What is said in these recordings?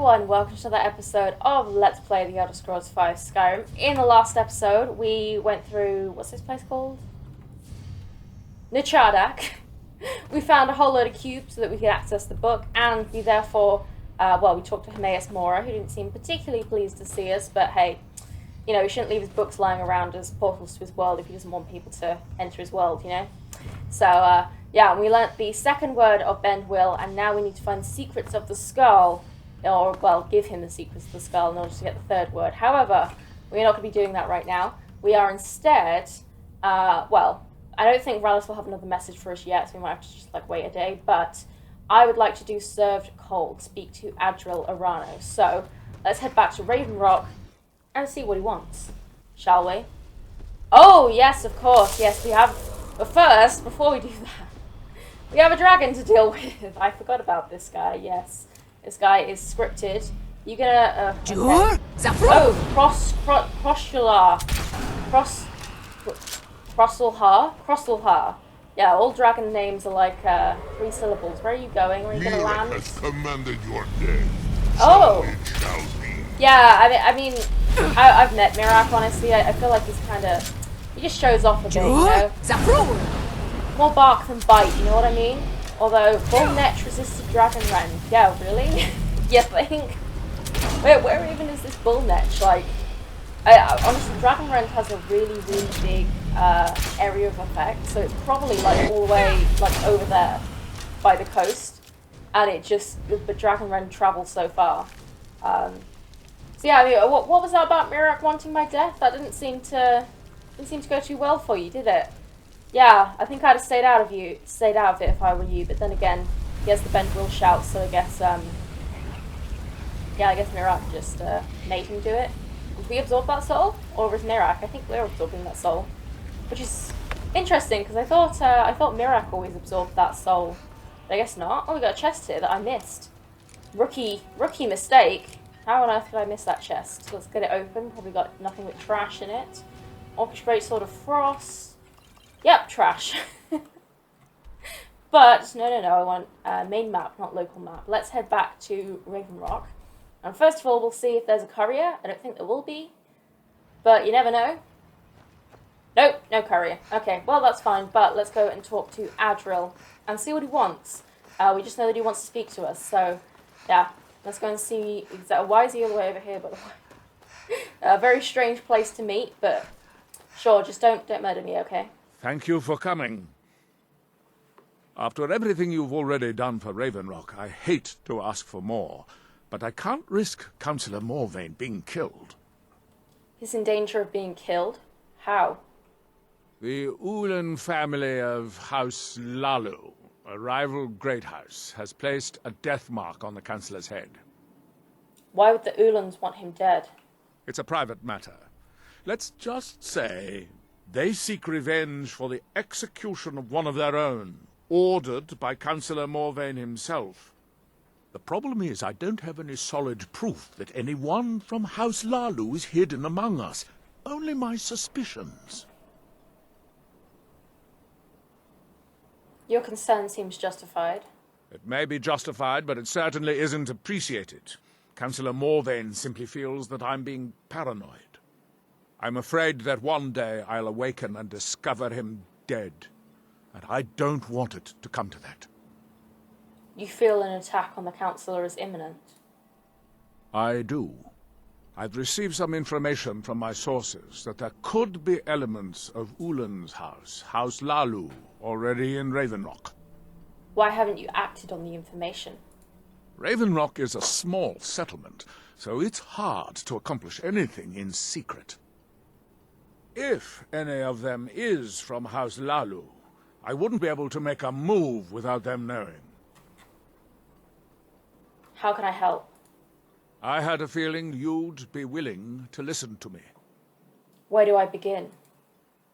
everyone, welcome to another episode of Let's Play The Elder Scrolls V Skyrim. In the last episode, we went through, what's this place called? Nichardak. We found a whole load of cubes so that we could access the book, and we therefore, we talked to Hermaeus Mora, who didn't seem particularly pleased to see us, but hey, you know, he shouldn't leave his books lying around as portals to his world if he doesn't want people to enter his world, you know? So, yeah, we learnt the second word of Bend Will, and now we need to find the secrets of the skull, or, well, give him the secrets of the skull in order to get the third word. However, we're not going to be doing that right now. We are instead, I don't think Rallis will have another message for us yet, so we might have to just, wait a day, but I would like to do Served Cold, speak to Adril Arano. So, let's head back to Raven Rock and see what he wants, shall we? Oh, yes, of course, yes, we have, but first, before we do that, we have a dragon to deal with. I forgot about this guy, yes. This guy is scripted. You gonna, okay. Oh, Crosselhar. Yeah, all dragon names are like 3 syllables. Where are you going? Where are you gonna land? Has commanded your day. Oh! So it shall be. Yeah, I mean, I've met Mirak, honestly. I feel like he's kind of, he just shows off a bit, you know? More bark than bite, you know what I mean? Although, Bull Netch resisted Dragon Ren. Yeah, really? You think? Where even is this Bull Netch? Like, honestly, Dragon Rend has a really, really big area of effect, so it's probably like all the way like over there by the coast, and it just the Dragon Rend travels so far. So yeah, I mean, what was that about Mirak wanting my death? That didn't seem to go too well for you, did it? Yeah, I think I'd have stayed out of it if I were you. But then again, he has the Bend Will shout, so I guess I guess Mirak just made him do it. Did we absorb that soul, or was Mirak? I think we're absorbing that soul, which is interesting because I thought Mirak always absorbed that soul, but I guess not. Oh, we got a chest here that I missed. Rookie mistake. How on earth did I miss that chest? So let's get it open. Probably got nothing but trash in it. Orchestrate Sword of Frost. Yep, trash. But no. I want main map, not local map. Let's head back to Raven Rock. And first of all, we'll see if there's a courier. I don't think there will be, but you never know. Nope, no courier. Okay, well, that's fine, but let's go and talk to Adril and see what he wants. We just know that he wants to speak to us, so yeah, let's go and see. Why is he all the way over here, by the way? A very strange place to meet, but sure, just don't murder me, okay? Thank you for coming. After everything you've already done for Raven Rock, I hate to ask for more. But I can't risk Councillor Morvain being killed. He's in danger of being killed? How? The Ulan family of House Lalu, a rival great house, has placed a death mark on the Councillor's head. Why would the Ulans want him dead? It's a private matter. Let's just say they seek revenge for the execution of one of their own, ordered by Councillor Morvain himself. The problem is I don't have any solid proof that anyone from House Lalu is hidden among us. Only my suspicions. Your concern seems justified. It may be justified, but it certainly isn't appreciated. Councillor Morvain simply feels that I'm being paranoid. I'm afraid that one day I'll awaken and discover him dead. And I don't want it to come to that. You feel an attack on the Councillor is imminent? I do. I've received some information from my sources that there could be elements of Ulan's house, House Lalu, already in Raven Rock. Why haven't you acted on the information? Raven Rock is a small settlement, so it's hard to accomplish anything in secret. If any of them is from House Lalu, I wouldn't be able to make a move without them knowing. How can I help? I had a feeling you'd be willing to listen to me. Where do I begin?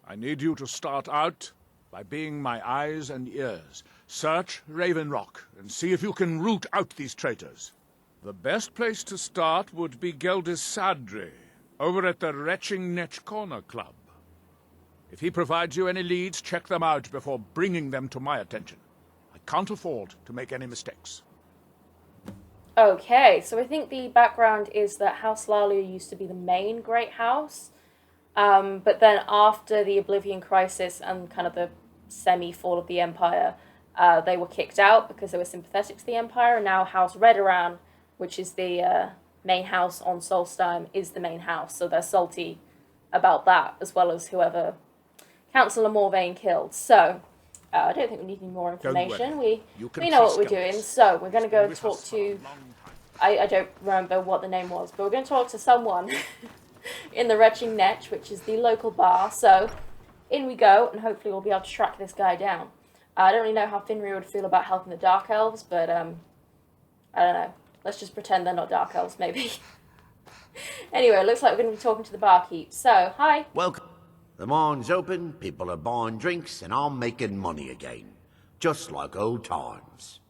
I need you to start out by being my eyes and ears. Search Raven Rock and see if you can root out these traitors. The best place to start would be Geldis Sadri, over at the Retching Netch Corner Club. If he provides you any leads, check them out before bringing them to my attention. I can't afford to make any mistakes. Okay, so I think the background is that House Lalia used to be the main great house, but then after the Oblivion Crisis and kind of the semi-fall of the Empire, they were kicked out because they were sympathetic to the Empire, and now House Redoran, which is the main house on Solstheim, is the main house, so they're salty about that, as well as whoever Councillor Morvain killed. So, I don't think we need any more information. We know what we're doing, so we're going to go and talk to... I don't remember what the name was, but we're going to talk to someone in the Retching Netch, which is the local bar. So, in we go, and hopefully we'll be able to track this guy down. I don't really know how Finria would feel about helping the Dark Elves, but, I don't know. Let's just pretend they're not Dark Elves, maybe. Anyway, it looks like we're going to be talking to the barkeep. So, hi. Welcome. The mine's open, people are buying drinks, and I'm making money again. Just like old times.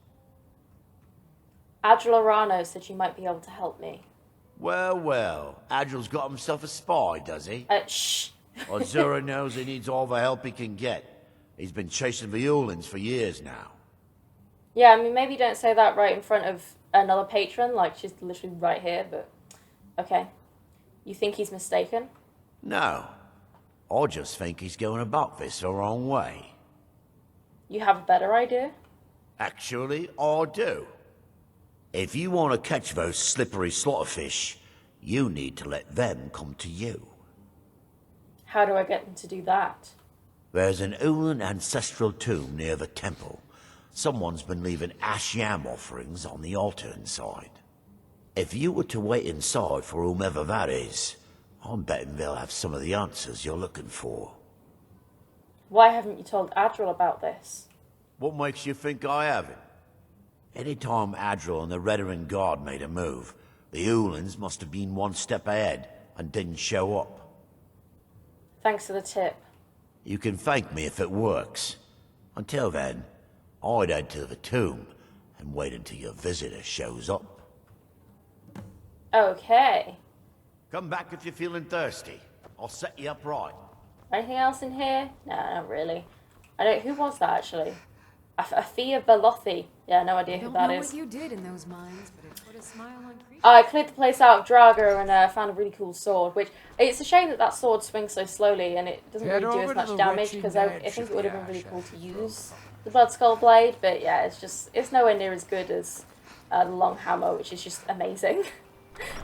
Adril Arano said you might be able to help me. Well, Adril's got himself a spy, does he? Shh. Azura knows he needs all the help he can get. He's been chasing the Ulins for years now. Yeah, I mean, maybe don't say that right in front of another patron, like she's literally right here, but... Okay. You think he's mistaken? No. I just think he's going about this the wrong way. You have a better idea? Actually, I do. If you want to catch those slippery slaughterfish, you need to let them come to you. How do I get them to do that? There's an Ulan ancestral tomb near the temple. Someone's been leaving ash yam offerings on the altar inside. If you were to wait inside for whomever that is, I'm betting they'll have some of the answers you're looking for. Why haven't you told Adril about this? What makes you think I haven't? Anytime Adril and the Redoran Guard made a move, the Ulans must have been one step ahead and didn't show up. Thanks for the tip. You can thank me if it works. Until then, I'd head to the tomb and wait until your visitor shows up. Okay. Come back if you're feeling thirsty. I'll set you up right. Anything else in here? No, not really. Who was that, actually? Afia Velothi. Yeah, no idea who that is. I don't know what you did in those mines, but it put a smile on creatures. I cleared the place out of Drago and found a really cool sword, which... It's a shame that sword swings so slowly and it doesn't really do as much damage, because I think it would have been really cool to use the Blood Skull Blade, but yeah, it's nowhere near as good as the Long Hammer, which is just amazing.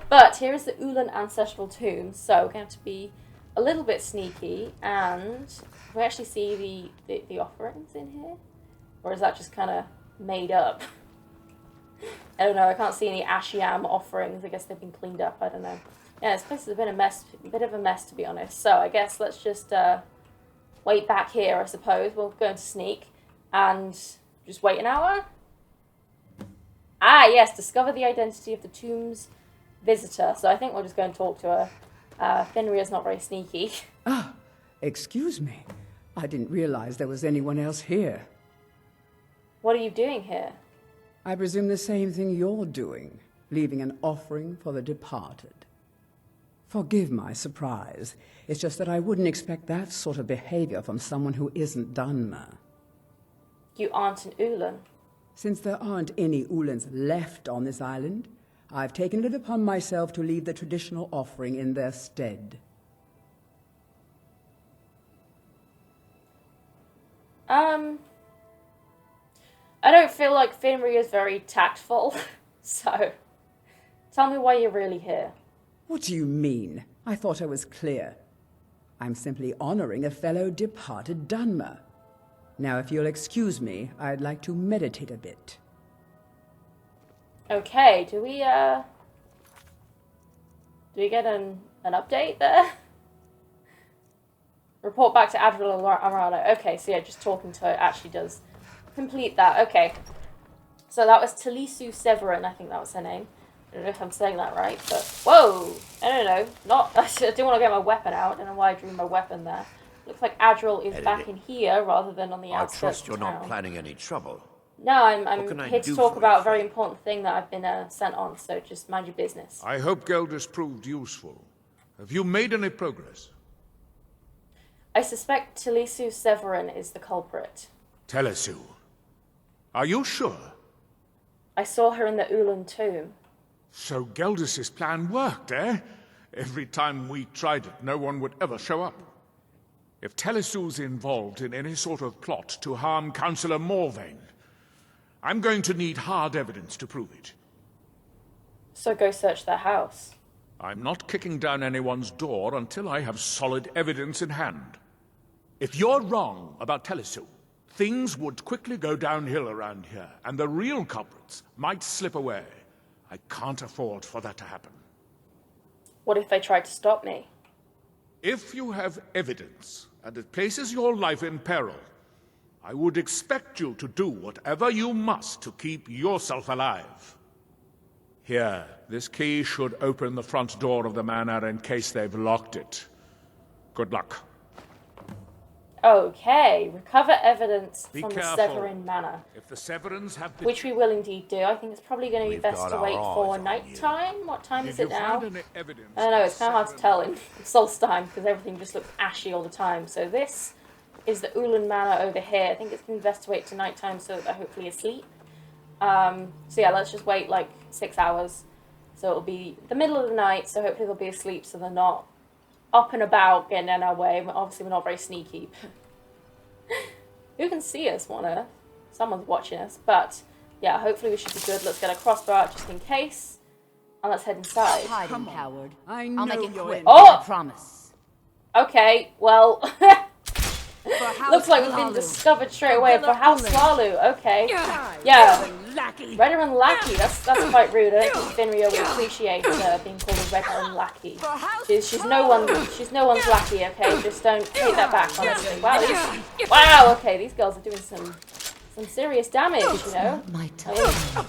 But here is the Ulan Ancestral Tomb, so we're going to have to be a little bit sneaky, and we actually see the offerings in here? Or is that just kind of made up? I don't know, I can't see any Ashiam offerings. I guess they've been cleaned up, I don't know. Yeah, this place has been a bit of a mess, to be honest. So I guess let's just wait back here, I suppose. We'll go into sneak and just wait an hour. Ah, yes, discover the identity of the tomb's visitor. So I think we'll just go and talk to her. Finria's not very sneaky. Ah, excuse me. I didn't realize there was anyone else here. What are you doing here? I presume the same thing you're doing, leaving an offering for the departed. Forgive my surprise. It's just that I wouldn't expect that sort of behavior from someone who isn't Dunmer. You aren't an Ulan. Since there aren't any Ulans left on this island, I've taken it upon myself to leave the traditional offering in their stead. I don't feel like Finria is very tactful, so tell me why you're really here. What do you mean? I thought I was clear. I'm simply honoring a fellow departed Dunmer. Now, if you'll excuse me, I'd like to meditate a bit. Okay, do we get an update there? Report back to Adril Arano. Okay, so yeah, just talking to her actually does complete that. Okay. So that was Talisu Severin, I think that was her name. I don't know if I'm saying that right, but... Whoa! I don't know. I didn't want to get my weapon out. I don't know why I drew my weapon there. Looks like Adril is back in here rather than on the outskirts I trust you're of town. not planning any trouble. No, I'm here to talk about a very important thing that I've been sent on, so just mind your business. I hope Geldis proved useful. Have you made any progress? I suspect Talisu Severin is the culprit. Telesu. Are you sure? I saw her in the Ulan tomb. So Geldus's plan worked, eh? Every time we tried it, no one would ever show up. If Telesu's involved in any sort of plot to harm Councillor Morvain, I'm going to need hard evidence to prove it. So go search their house. I'm not kicking down anyone's door until I have solid evidence in hand. If you're wrong about Telesu, things would quickly go downhill around here, and the real culprits might slip away. I can't afford for that to happen. What if they tried to stop me? If you have evidence, and it places your life in peril, I would expect you to do whatever you must to keep yourself alive. Here, this key should open the front door of the manor in case they've locked it. Good luck. Okay, recover evidence Be from careful. the Severin Manor. If the Severins have been... Which we will indeed do. I think it's probably going to be We've best got to our wait eyes for on night time. What time is Did it you now? find any evidence I don't know, that it's kind of hard to tell in Solstheim because everything just looks ashy all the time. So this is the Ulan Manor over here. I think it's going to be best to wait to night time so that they're hopefully asleep. So yeah, let's just wait like 6 hours. So it'll be the middle of the night, so hopefully they'll be asleep so they're not up and about getting in our way. Obviously we're not very sneaky. Who can see us, on Earth? Someone's watching us, but yeah, hopefully we should be good. Let's get a crossbow out just in case. And let's head inside. Hiding, coward. I I'll make know it you're quick. in. Oh! I promise. Okay, well, For House looks like we've been Lalu. discovered straight away for House Lalu. Okay. Yeah. Veteran lackey, that's quite rude. I don't think Finrio would appreciate being called a veteran lackey. She's no one's lackey, okay? Just don't take that back, honestly. Wow, okay, these girls are doing some serious damage, you know? My I mean,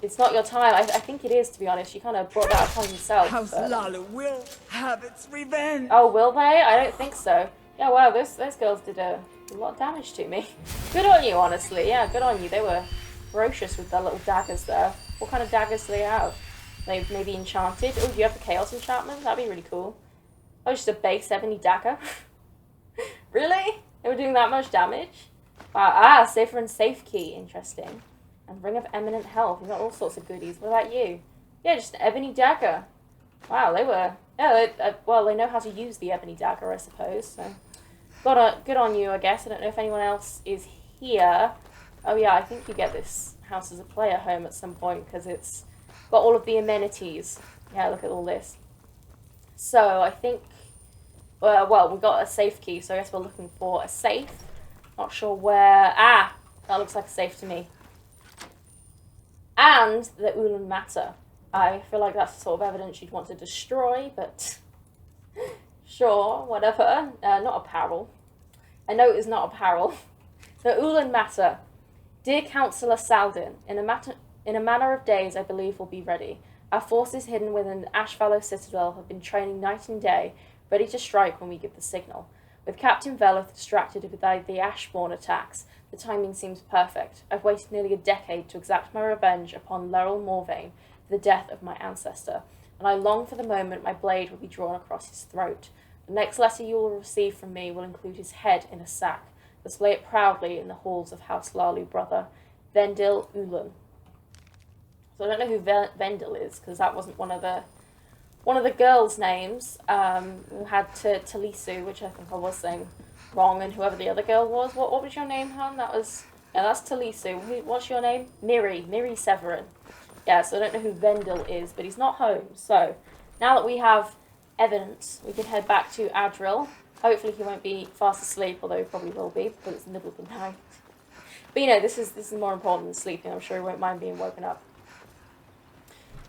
it's not your time. I think it is, to be honest. You kind of brought that upon yourself. House but- Lalu will have its revenge. Oh, will they? I don't think so. Yeah, wow, those girls did a lot of damage to me. Good on you, honestly. Yeah, good on you. They were ferocious with their little daggers there. What kind of daggers do they have? They maybe enchanted. Oh, do you have the Chaos enchantment? That'd be really cool. Oh, just a base ebony dagger. Really? They were doing that much damage? Wow. Safer and safe key. Interesting. And Ring of Eminent Health. You've got all sorts of goodies. What about you? Yeah, just an ebony dagger. Wow, they were... Yeah, well, they know how to use the ebony dagger, I suppose. So, good on you, I guess. I don't know if anyone else is here. Oh yeah, I think you get this house as a player home at some point because it's got all of the amenities. Yeah, look at all this. So I think, well, we've got a safe key, so I guess we're looking for a safe. Not sure where. Ah, that looks like a safe to me. And the Ulan Matter. I feel like that's the sort of evidence you'd want to destroy, but sure, whatever. Not apparel. A note is not apparel. So Ulan Matter. Dear Councillor Saldin, in a matter of days I believe we'll be ready. Our forces hidden within the Ashvallow Citadel have been training night and day, ready to strike when we give the signal. With Captain Veleth distracted with the Ashbourne attacks, the timing seems perfect. I've waited nearly a decade to exact my revenge upon Laurel Morvain for the death of my ancestor, and I long for the moment my blade will be drawn across his throat. The next letter you will receive from me will include his head in a sack. Display it proudly in the halls of House Lalu, brother. Vendil Ulan. So I don't know who Vendil is, because that wasn't one of the girls' names. We had Talisu, which I think I was saying wrong, and whoever the other girl was. What was your name, hon? That's Talisu. What's your name? Miri Severin. Yeah, so I don't know who Vendil is, but he's not home. So now that we have evidence, we can head back to Adril. Hopefully he won't be fast asleep, although he probably will be, because it's the middle of the night. But you know, this is more important than sleeping. I'm sure he won't mind being woken up.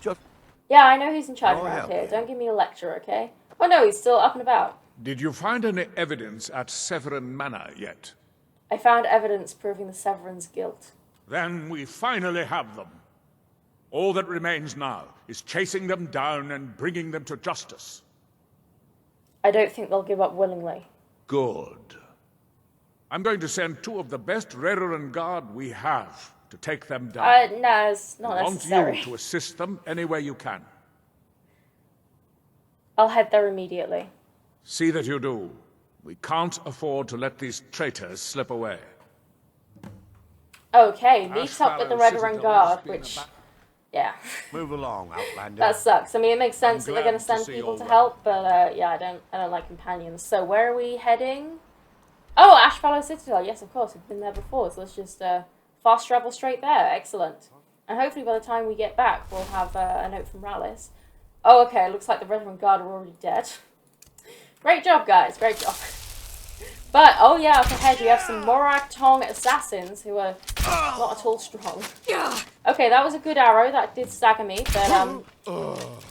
Just Yeah, I know who's in charge Oh, around yeah. here. Don't give me a lecture, okay? Oh no, he's still up and about. Did you find any evidence at Severin Manor yet? I found evidence proving the Severin's guilt. Then we finally have them. All that remains now is chasing them down and bringing them to justice. I don't think they'll give up willingly. Good. I'm going to send 2 of the best Redoran Guard we have to take them down. No, it's not I want necessary. you to assist them any way you can. I'll head there immediately. See that you do. We can't afford to let these traitors slip away. Okay, meet up with the Ashvallow Red Citadel Run has Guard, been which Yeah. Move along, Outlander. That sucks. I mean, it makes sense that they're glad going to send see people all to that. help, but yeah, I don't like companions. So where are we heading? Oh, Ashfallow Citadel. Yes, of course, we've been there before. So let's just fast travel straight there. Excellent. And hopefully by the time we get back, we'll have a note from Rallis. Oh, okay. It looks like the Reverend Guard are already dead. Great job, guys. Great job. But, oh yeah, up ahead we have some Morag Tong assassins who are not at all strong. Okay, that was a good arrow. That did stagger me, but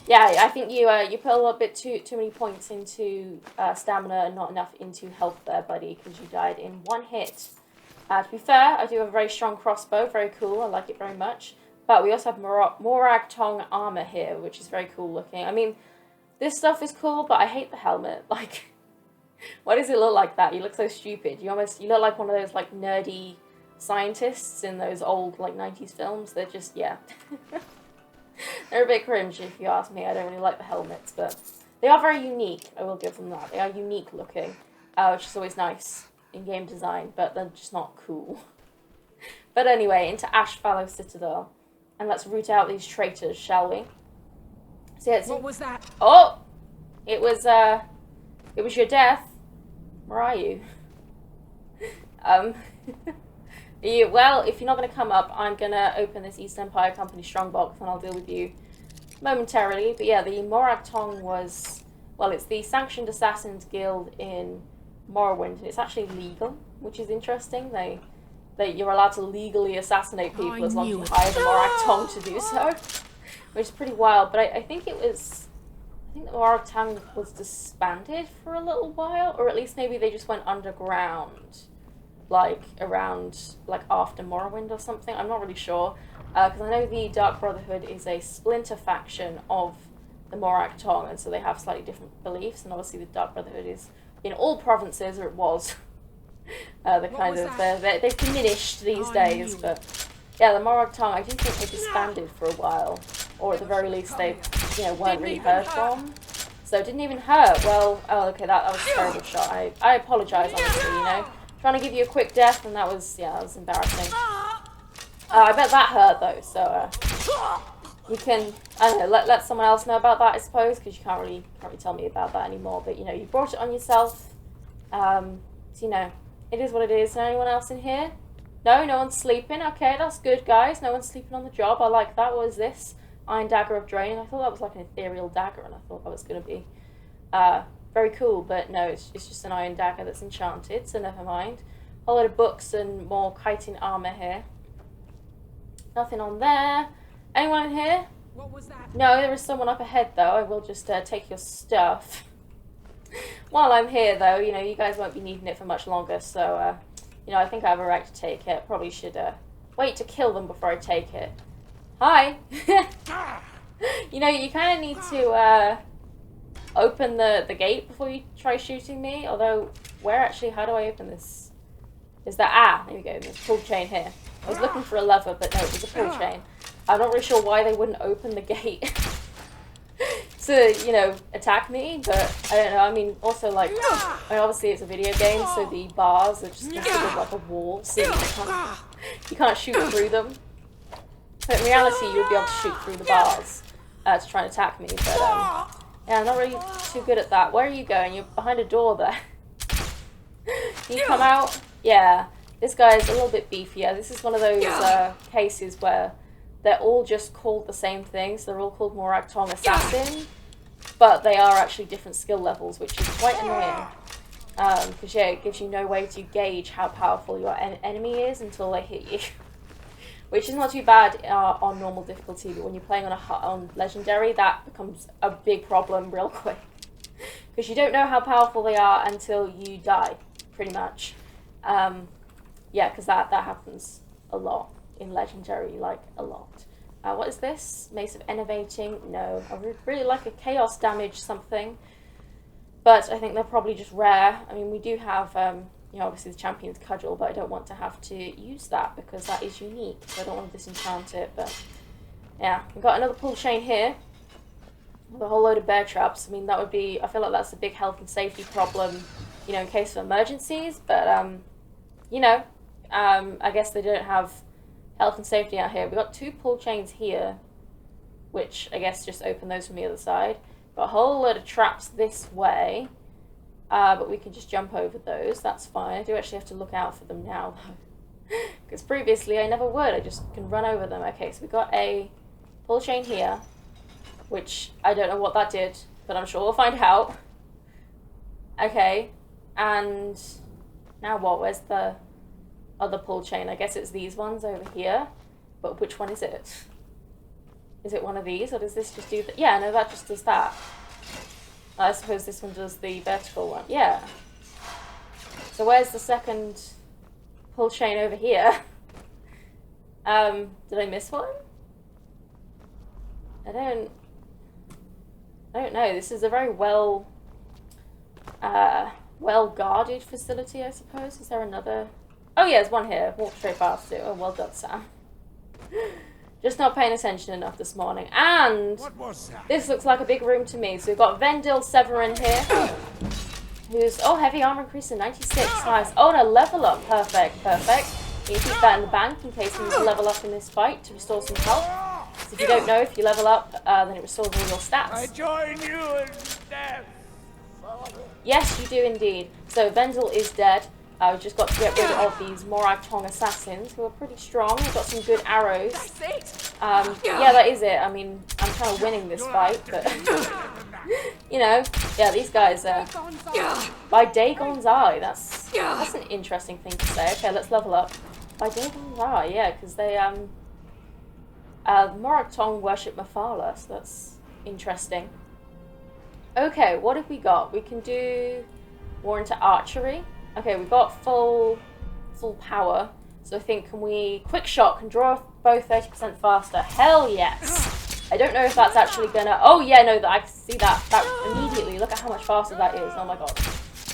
yeah, I think you put a little bit too many points into stamina and not enough into health there, buddy, because you died in one hit. To be fair, I do have a very strong crossbow. Very cool. I like it very much. But we also have Morag Tong armor here, which is very cool looking. I mean, this stuff is cool, but I hate the helmet. Like, why does it look like that? You look so stupid. You look like one of those like nerdy scientists in those old like 90s films. They're just, yeah. They're a bit cringe if you ask me. I don't really like the helmets, but they are very unique. I will give them that. They are unique looking, which is always nice in game design, but they're just not cool. But anyway, into Ashfallow Citadel. And let's root out these traitors, shall we? So yeah, What was that? Oh! It was your death. Where are you? Well, if you're not going to come up, I'm going to open this East Empire Company strongbox and I'll deal with you momentarily. But yeah, the Morag Tong was, well, it's the Sanctioned Assassins Guild in Morrowind, and it's actually legal, which is interesting. You're allowed to legally assassinate people as long as you hire the Morag Tong to do so, which is pretty wild. But I think the Morag Tong was disbanded for a little while, or at least maybe they just went underground, like around like after Morrowind or something. I'm not really sure, because I know the Dark Brotherhood is a splinter faction of the Morag Tong, and so they have slightly different beliefs. And obviously, the Dark Brotherhood is in all provinces, or it was. They've diminished these days, but yeah, the Morag Tong, I do think they disbanded for a while, or at the very least they, weren't really heard from. So it didn't even hurt. Well, oh, okay, that was a terrible shot. I apologise, honestly, trying to give you a quick death, and that was embarrassing. I bet that hurt though, so you can, I don't know, let someone else know about that, I suppose, because you can't really tell me about that anymore. But you brought it on yourself. So it is what it is. Is there anyone else in here? No one's sleeping. Okay, that's good, guys. No one's sleeping on the job. I like that. What is this? Iron Dagger of Drain. I thought that was like an ethereal dagger, and I thought that was going to be very cool, but no, it's just an iron dagger that's enchanted, so never mind. A lot of books and more chitin armor here. Nothing on there. Anyone in here? What was that? No, there is someone up ahead, though. I will just take your stuff. While I'm here, though, you guys won't be needing it for much longer, so, I think I have a right to take it. Probably should wait to kill them before I take it. Hi! You kind of need to open the gate before you try shooting me, although, how do I open this? Is that, there we go, there's a pull chain here. I was looking for a lever, but no, there's a pull chain. I'm not really sure why they wouldn't open the gate to, attack me, but I don't know. I mean, also, obviously it's a video game, so the bars are just considered like a wall, so you can't shoot through them. But in reality, you would be able to shoot through the bars to try and attack me, but, yeah, I'm not really too good at that. Where are you going? You're behind a door there. Can you come out? Yeah, this guy's a little bit beefier. This is one of those cases where they're all just called the same thing, so they're all called Morag Tong Assassin, but they are actually different skill levels, which is quite annoying. Because, it gives you no way to gauge how powerful your enemy is until they hit you. Which is not too bad on normal difficulty, but when you're playing on Legendary, that becomes a big problem real quick. Because you don't know how powerful they are until you die, pretty much. Yeah, because that happens a lot in Legendary, a lot. What is this? Mace of Innovating? No. I would really like a Chaos Damage something. But I think they're probably just rare. I mean, we do have, obviously the Champion's Cudgel, but I don't want to have to use that because that is unique. So I don't want to disenchant it, but yeah. We've got another pull chain here with a whole load of bear traps. I mean, that would be, I feel like that's a big health and safety problem, in case of emergencies, but, I guess they don't have health and safety out here. We've got 2 pull chains here. which I guess just open those from the other side. Got a whole load of traps this way, but we can just jump over those. That's fine. I do actually have to look out for them now, though, because previously I never would. I just can run over them. Okay, so we got a pull chain here, which I don't know what that did, but I'm sure we'll find out. Okay, and now what? Where's the other pull chain? I guess it's these ones over here, but which one is it? Is it one of these, or does this just do that? Yeah, no, that just does that. I suppose this one does the vertical one. Yeah. So where's the second pull chain over here? Did I miss one? I don't know. This is a very well guarded facility, I suppose. Is there another? Oh yeah, there's one here. Walk straight past it. Oh, well done, Sam. Just not paying attention enough this morning. And this looks like a big room to me. So we've got Vendil Severin here, who's, oh, heavy armor increase to 96. Nice. Oh, and a level up. Perfect, perfect. You can keep that in the bank in case you need to level up in this fight to restore some health. So if you don't know, if you level up, then it restores all your stats. I join you in death. Yes, you do indeed. So Vendil is dead. We've just got to get rid of these Morag Tong assassins, who are pretty strong. We've got some good arrows. Yeah, that is it. I mean, I'm kind of winning this fight, but you know, yeah, these guys by Dagon's Eye. That's an interesting thing to say. Okay, let's level up. By Dagon's Eye, yeah, because they Morag Tong worship Mafala, so that's interesting. Okay, what have we got? We can do more into archery. Okay, we've got full power. So I think, can we... Quick shot can draw bow 30% faster. Hell yes! I don't know if that's actually gonna... Oh yeah, no, I can see that. That immediately. Look at how much faster that is. Oh my god.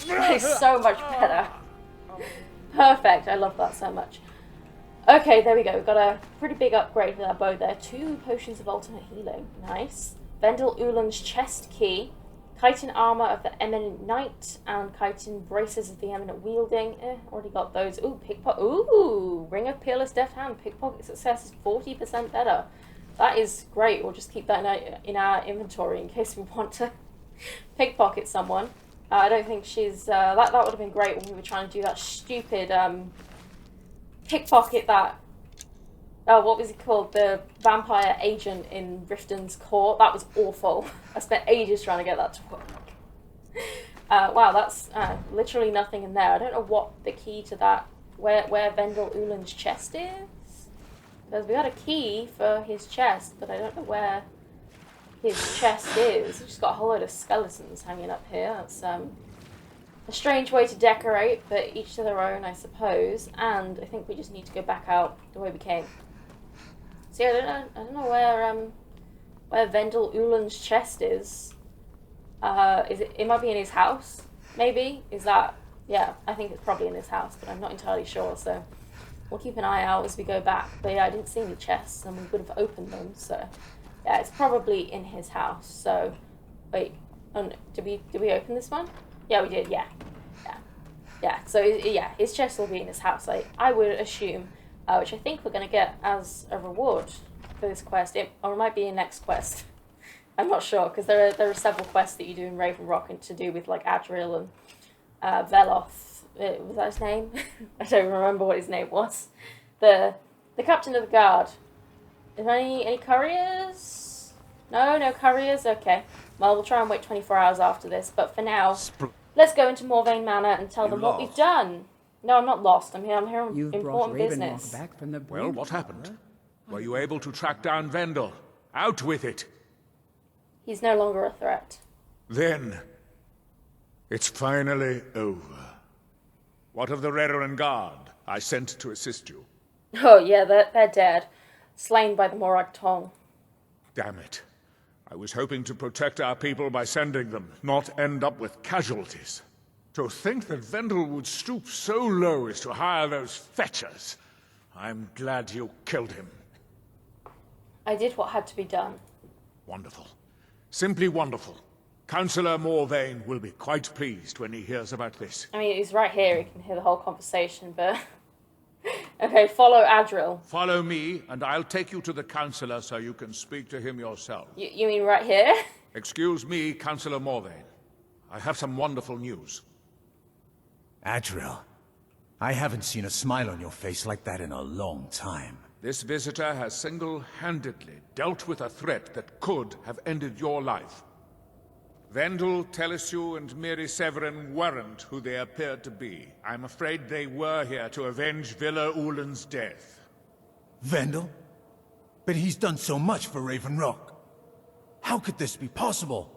That is so much better. Perfect. I love that so much. Okay, there we go. We've got a pretty big upgrade with our bow there. 2 potions of ultimate healing. Nice. Vendel Ulan's chest key. Chitin armor of the eminent knight and chitin braces of the eminent wielding. Already got those. Ooh, pickpocket. Ooh, ring of peerless deft hand. Pickpocket success is 40% better. That is great. We'll just keep that in our inventory in case we want to pickpocket someone. I don't think she's that would have been great when we were trying to do that stupid pickpocket that. Oh, what was he called? The vampire agent in Riften's court. That was awful. I spent ages trying to get that to work. Wow, that's literally nothing in there. I don't know what the key to that, where Vendel Ulan's chest is. Because we got a key for his chest, but I don't know where his chest is. We've just got a whole load of skeletons hanging up here. That's a strange way to decorate, but each to their own, I suppose. And I think we just need to go back out the way we came. So yeah, I don't know where Vendel Ulan's chest is. It might be in his house, maybe? Is that... Yeah, I think it's probably in his house, but I'm not entirely sure, so we'll keep an eye out as we go back. But yeah, I didn't see any chests, and we would have opened them, so... Yeah, it's probably in his house, so... Wait, oh no, did we open this one? Yeah, we did, yeah. Yeah, so yeah, his chest will be in his house, I would assume. Which I think we're going to get as a reward for this quest. Or it might be a next quest. I'm not sure, because there are several quests that you do in Raven Rock and to do with like Adriel and Veloth. Was that his name? I don't remember what his name was. The captain of the guard. Is there any couriers? No couriers? Okay. Well, we'll try and wait 24 hours after this, but for now, let's go into Morvain Manor and tell them what we've done. No, I'm not lost. I'm here on important business. Back from the Well, what happened? Were you able to track down Vendel? Out with it! He's no longer a threat. Then, it's finally over. What of the Redoran Guard I sent to assist you? Oh yeah, they're dead. Slain by the Morag Tong. Damn it. I was hoping to protect our people by sending them, not end up with casualties. To think that Vendel would stoop so low as to hire those fetchers. I'm glad you killed him. I did what had to be done. Wonderful. Simply wonderful. Councillor Morvain will be quite pleased when he hears about this. I mean, he's right here. He can hear the whole conversation, but Okay, follow Adril. Follow me, and I'll take you to the Councillor so you can speak to him yourself. You mean right here? Excuse me, Councillor Morvain. I have some wonderful news. Adril, I haven't seen a smile on your face like that in a long time. This visitor has single-handedly dealt with a threat that could have ended your life. Vendel, Telesue, and Miri Severin weren't who they appeared to be. I'm afraid they were here to avenge Villa Ulan's death. Vendel? But he's done so much for Raven Rock. How could this be possible?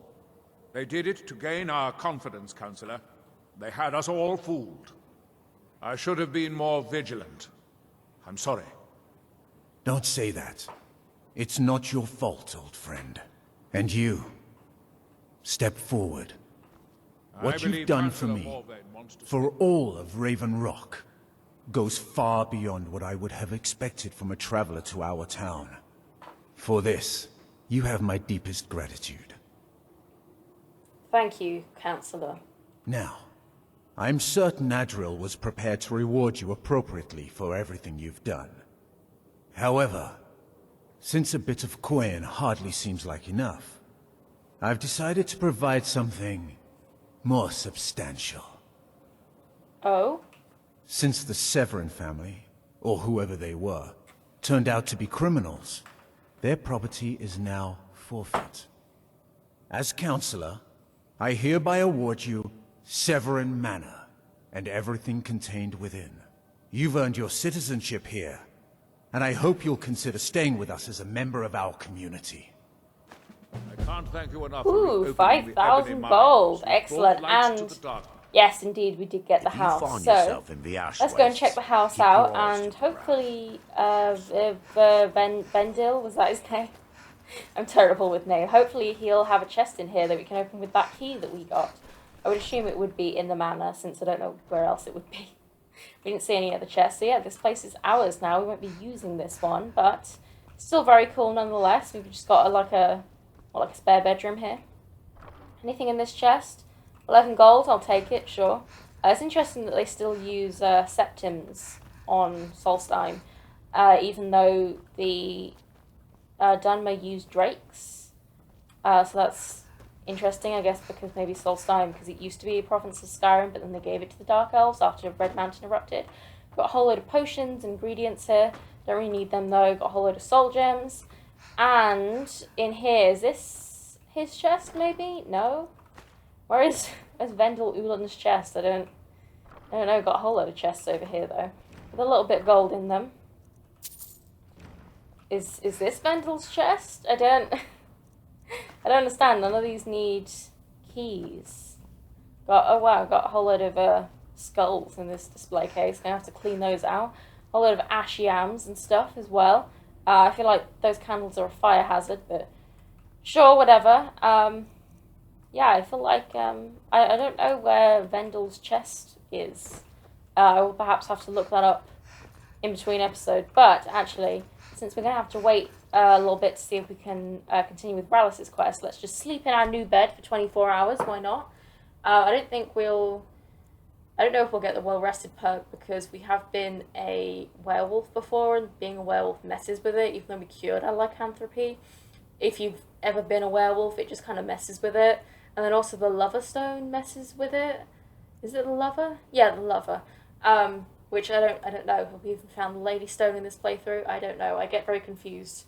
They did it to gain our confidence, Councillor. They had us all fooled. I should have been more vigilant. I'm sorry. Don't say that. It's not your fault, old friend. And you, step forward. What you've done for me, for all of Raven Rock, goes far beyond what I would have expected from a traveler to our town. For this, you have my deepest gratitude. Thank you, Councillor. Now, I'm certain Adril was prepared to reward you appropriately for everything you've done. However, since a bit of coin hardly seems like enough, I've decided to provide something more substantial. Oh? Since the Severin family, or whoever they were, turned out to be criminals, their property is now forfeit. As Councillor, I hereby award you Severin Manor, and everything contained within. You've earned your citizenship here, and I hope you'll consider staying with us as a member of our community. I can't thank you enough Ooh, for reopening the 5,000 ebony gold. mines. You've Excellent. brought light to And the darkness. yes, indeed, we did get the If you house. find So yourself in the ash let's go and wastes, check the house keep out, your eyes and to the ground. hopefully, Vendil, was that his name? I'm terrible with names. Hopefully he'll have a chest in here that we can open with that key that we got. I would assume it would be in the manor, since I don't know where else it would be. We didn't see any other chests, so yeah, this place is ours now. We won't be using this one, but still very cool nonetheless. We've just got like a spare bedroom here. Anything in this chest? 11 gold, I'll take it, sure. It's interesting that they still use septims on Solstheim, even though the Dunmer used drakes. So that's interesting, I guess, because maybe Solstheim, because it used to be a province of Skyrim, but then they gave it to the Dark Elves after Red Mountain erupted. Got a whole load of potions, ingredients here. Don't really need them though. Got a whole load of soul gems. And in here, is this his chest maybe? No? Where's Vendel Ulan's chest? I don't know. Got a whole load of chests over here though, with a little bit of gold in them. Is this Vendel's chest? I don't understand. None of these need keys. Oh wow, got a whole load of skulls in this display case. Gonna have to clean those out. A whole load of ash yams and stuff as well. I feel like those candles are a fire hazard, but sure, whatever. Yeah, I feel like I don't know where Vendel's chest is. I will perhaps have to look that up in between episodes. But actually, since we're going to have to wait a little bit to see if we can continue with Rallis's quest, let's just sleep in our new bed for 24 hours. Why not? I don't know if we'll get the well-rested perk, because we have been a werewolf before, and being a werewolf messes with it, even though we cured our lycanthropy. If you've ever been a werewolf, it just kind of messes with it. And then also the lover stone messes with it. Is it the lover? Yeah, the lover. Which I don't know. Have we even found the lady stone in this playthrough? I don't know. I get very confused.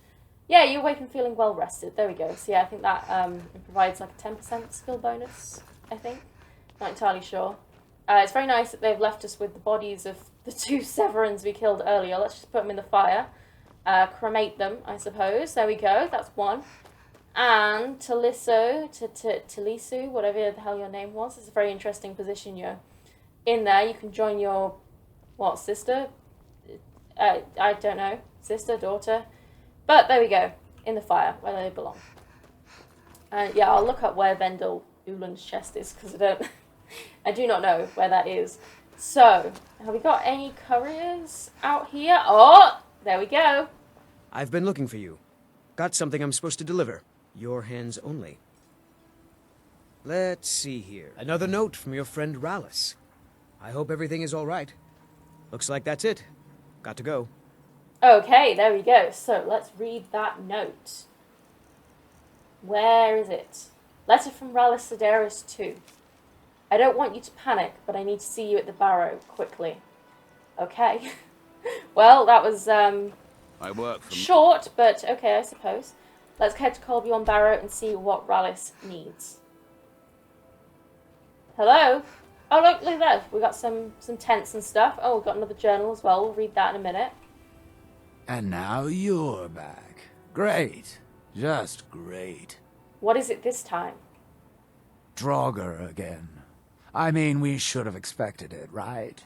Yeah, you awake and feeling well rested. There we go. So yeah, I think that it provides like a 10% skill bonus, I think. Not entirely sure. It's very nice that they've left us with the bodies of the 2 Severins we killed earlier. Let's just put them in the fire. Cremate them, I suppose. There we go. That's one. And Taliso, whatever the hell your name was. It's a very interesting position you're in there. You can join your, sister? I don't know. Sister, daughter. But there we go. In the fire, where they belong. Yeah, I'll look up where Vendel Ulan's chest is, because I do not know where that is. So, have we got any couriers out here? Oh, there we go. I've been looking for you. Got something I'm supposed to deliver. Your hands only. Let's see here. Another note from your friend Rallis. I hope everything is all right. Looks like that's it. Got to go. Okay, there we go. So let's read that note. Where is it? Letter from Rallis Sedaris 2. I don't want you to panic, but I need to see you at the Barrow quickly. Okay. Well, that was I work for short, but okay, I suppose. Let's head to Colbjorn Barrow and see what Rallis needs. Hello? Oh, look at that. We got some tents and stuff. Oh, we've got another journal as well. We'll read that in a minute. And now you're back. Great. Just great. What is it this time? Draugr again. I mean, we should have expected it, right?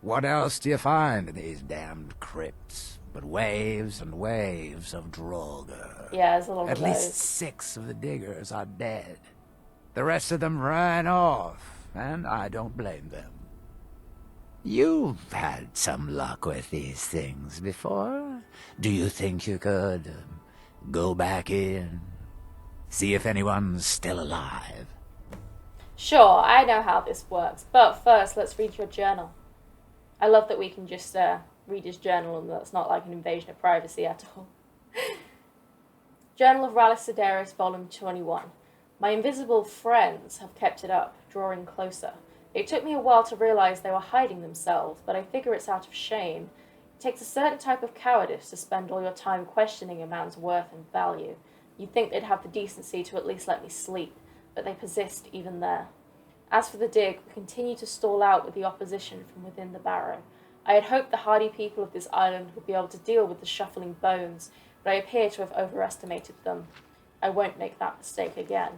What else do you find in these damned crypts but waves and waves of Draugr? Yeah, there's a lot At of least those. 6 of the diggers are dead. The rest of them ran off, and I don't blame them. You've had some luck with these things before. Do you think you could go back in? See if anyone's still alive? Sure, I know how this works. But first, let's read your journal. I love that we can just read his journal and that's not like an invasion of privacy at all. Journal of Rallis Sedaris, Volume 21. My invisible friends have kept it up, drawing closer. It took me a while to realize they were hiding themselves, but I figure it's out of shame. It takes a certain type of cowardice to spend all your time questioning a man's worth and value. You'd think they'd have the decency to at least let me sleep, but they persist even there. As for the dig, we continue to stall out with the opposition from within the Barrow. I had hoped the hardy people of this island would be able to deal with the shuffling bones, but I appear to have overestimated them. I won't make that mistake again.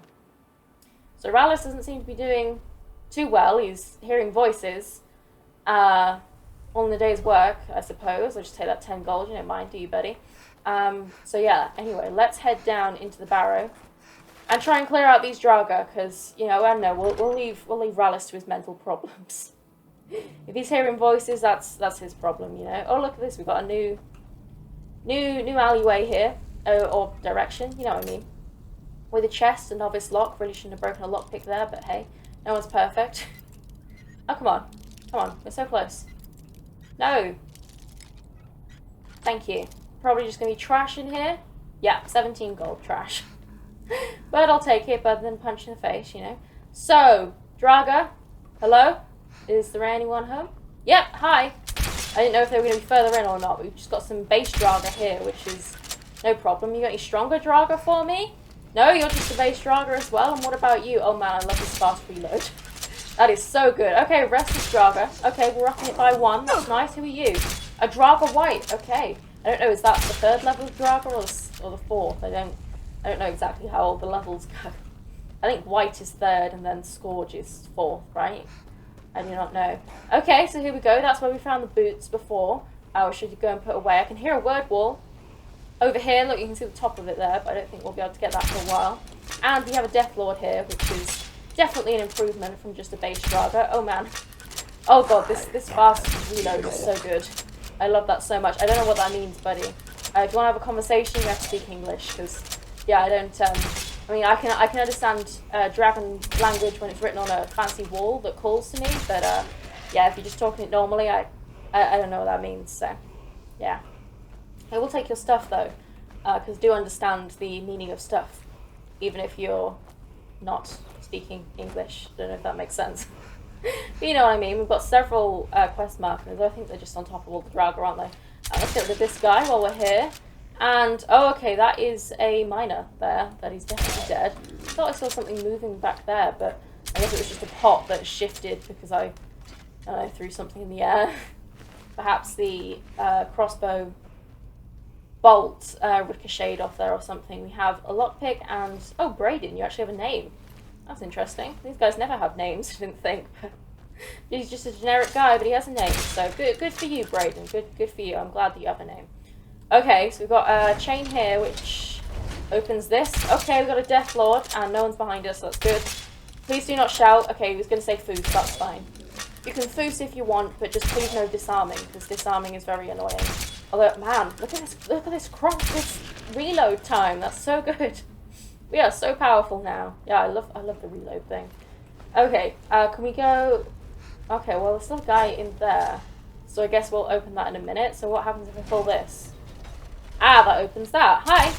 So Rallis doesn't seem to be doing too well. He's hearing voices on the day's work, I suppose. I'll just take that 10 gold. You don't mind, do you, buddy? So yeah, anyway, let's head down into the Barrow and try and clear out these Draugr, because, you know, I don't know, we'll leave Rallis to his mental problems. If he's hearing voices, that's his problem, you know. Oh, look at this, we've got a new alleyway here, or direction, you know what I mean. With a chest, a novice lock. Really shouldn't have broken a lockpick there, but hey, no one's perfect. Oh, come on, we're so close. No. Thank you. Probably just gonna be trash in here. Yeah, 17 gold, trash. But I'll take it, better than punch in the face, you know. So, Draugr, hello? Is there anyone home? Yep, hi. I didn't know if they were going to be further in or not, but we've just got some base Draugr here, which is no problem. You got any stronger Draugr for me? No, you're just a base Draugr as well, and what about you? Oh man, I love this fast reload. That is so good. Okay, rest is Draugr. Okay, we're upping it by 1. That's nice. Who are you? A Draugr White. Okay. I don't know, is that the 3rd level of Draugr or the 4th? I don't know exactly how all the levels go. I think White is 3rd and then Scourge is 4th, right? I do not know. Okay, so here we go. That's where we found the boots before. We should go and put away. I can hear a word wall. Over here, look, you can see the top of it there, but I don't think we'll be able to get that for a while. And we have a Death Lord here, which is definitely an improvement from just a base Draugr. Oh man. Oh god, this fast reload is so good. I love that so much. I don't know what that means, buddy. If you want to have a conversation, you have to speak English, because, yeah, I don't, I mean, I can understand dragon language when it's written on a fancy wall that calls to me, but, yeah, if you're just talking it normally, I don't know what that means, so, yeah. I will take your stuff, though, because I do understand the meaning of stuff, even if you're not speaking English. I don't know if that makes sense. But you know what I mean. We've got several quest markers. I think they're just on top of all the Draugr, aren't they? Let's get rid of this guy while we're here. And, oh, okay, that is a miner there. That he's definitely dead. I thought I saw something moving back there, but I guess it was just a pot that shifted because I threw something in the air. Perhaps the crossbow bolt ricocheted off there or something. We have a lockpick and... Oh, Braden, you actually have a name. That's interesting. These guys never have names, I didn't think. He's just a generic guy, but he has a name. So good for you, Braden. Good for you. I'm glad that you have a name. Okay, so we've got a chain here, which opens this. Okay, we've got a Death Lord, and no one's behind us, so that's good. Please do not shout. Okay, he was going to say foos, that's fine. You can foos if you want, but just please no disarming, because disarming is very annoying. Although, man, look at this reload time. That's so good. We are so powerful now. Yeah, I love the reload thing. Okay, can we go... Okay, well, there's still a guy in there. So I guess we'll open that in a minute. So what happens if I pull this? Ah, that opens that. Hi!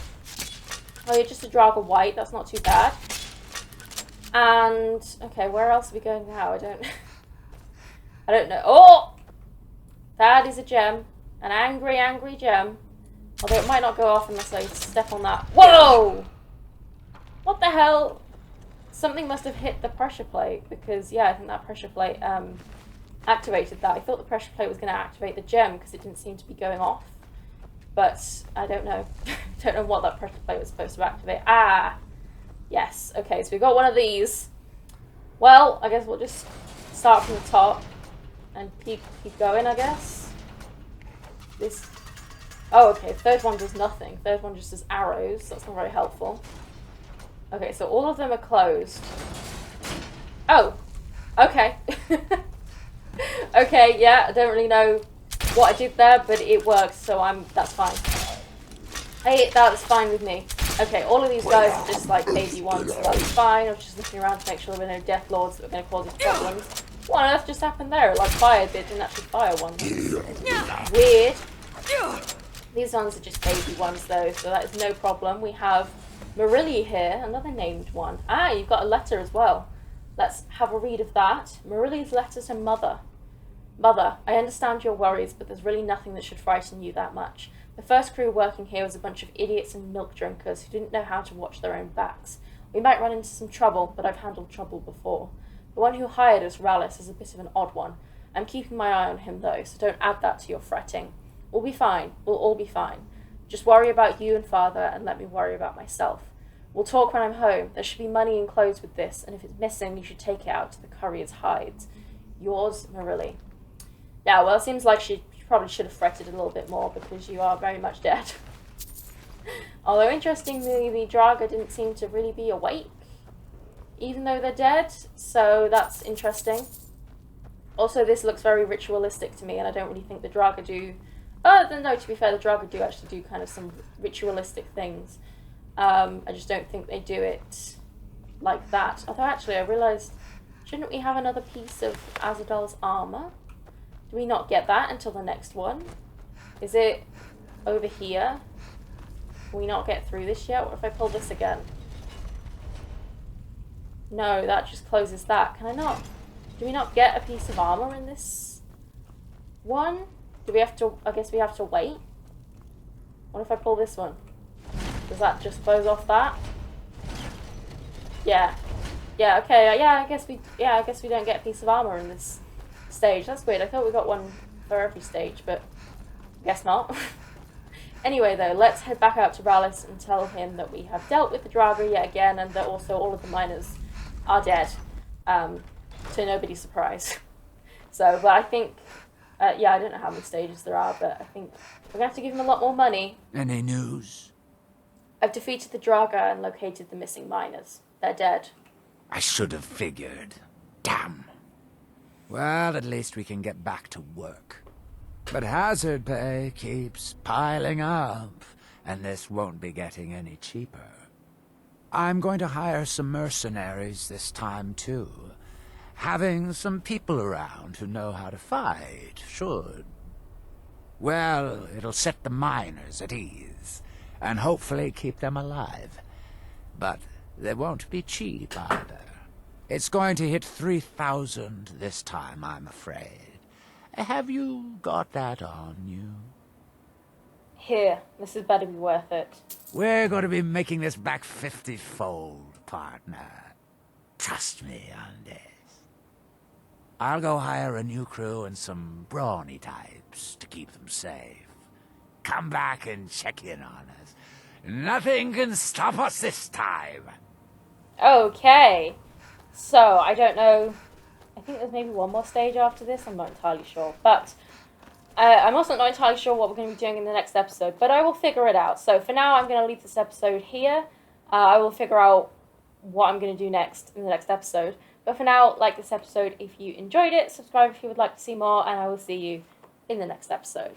Oh, you're just a Draga White. That's not too bad. And, okay, where else are we going now? I don't know. Oh! That is a gem. An angry, angry gem. Although it might not go off unless I step on that. Whoa! What the hell? Something must have hit the pressure plate because, yeah, I think that pressure plate activated that. I thought the pressure plate was going to activate the gem because it didn't seem to be going off. But I don't know. Don't know what that pressure plate was supposed to activate. Ah! Yes. Okay, so we've got one of these. Well, I guess we'll just start from the top and keep going, I guess. This... Oh, okay. Third one does nothing. Third one just does arrows. That's not very helpful. Okay, so all of them are closed. Oh! Okay. Okay, yeah, I don't really know what I did there, but it worked, so that's fine. Hey, that's fine with me. Okay, all of these guys are just like baby ones, so that's fine. I was just looking around to make sure there were no Death Lords that were going to cause us problems. What on earth just happened there? It like fired, but it didn't actually fire one. Weird. These ones are just baby ones though, so that is no problem. We have Marilli here, another named one. Ah, you've got a letter as well. Let's have a read of that. Marilli's letter to Mother. Mother, I understand your worries, but there's really nothing that should frighten you that much. The first crew working here was a bunch of idiots and milk drinkers who didn't know how to watch their own backs. We might run into some trouble, but I've handled trouble before. The one who hired us, Rallis, is a bit of an odd one. I'm keeping my eye on him, though, so don't add that to your fretting. We'll be fine. We'll all be fine. Just worry about you and Father, and let me worry about myself. We'll talk when I'm home. There should be money and clothes with this, and if it's missing, you should take it out to the courier's hides. Yours, Marilli. Yeah, well, it seems like she probably should have fretted a little bit more, because you are very much dead. Although, interestingly, the Draga didn't seem to really be awake, even though they're dead, so that's interesting. Also, this looks very ritualistic to me, and I don't really think the Draga do... no, to be fair, the Draga do actually do kind of some ritualistic things. I just don't think they do it like that. Although, actually, I realised, shouldn't we have another piece of Azadal's armour? Do we not get that until the next one? Is it over here? Can we not get through this yet? What if I pull this again? No, that just closes that. Can I not? Do we not get a piece of armour in this one? Do we have to... I guess we have to wait. What if I pull this one? Does that just close off that? Yeah. Yeah, okay. Yeah, I guess we don't get a piece of armour in this stage. That's weird. I thought we got one for every stage, but guess not. Anyway, though, let's head back out to Rallis and tell him that we have dealt with the Draga yet again, and that also all of the miners are dead. To nobody's surprise. So, but I think, yeah, I don't know how many stages there are, but I think we're going to have to give him a lot more money. Any news? I've defeated the Draga and located the missing miners. They're dead. I should have figured. Damn. Well, at least we can get back to work. But hazard pay keeps piling up, and this won't be getting any cheaper. I'm going to hire some mercenaries this time, too. Having some people around who know how to fight should... well, it'll set the miners at ease, and hopefully keep them alive. But they won't be cheap either. It's going to hit 3,000 this time, I'm afraid. Have you got that on you? Here, this had better be worth it. We're going to be making this back 50-fold, partner. Trust me on this. I'll go hire a new crew and some brawny types to keep them safe. Come back and check in on us. Nothing can stop us this time. Okay. So, I don't know. I think there's maybe one more stage after this. I'm not entirely sure. But I'm also not entirely sure what we're going to be doing in the next episode. But I will figure it out. So, for now, I'm going to leave this episode here. I will figure out what I'm going to do next in the next episode. But for now, like this episode if you enjoyed it. Subscribe if you would like to see more. And I will see you in the next episode.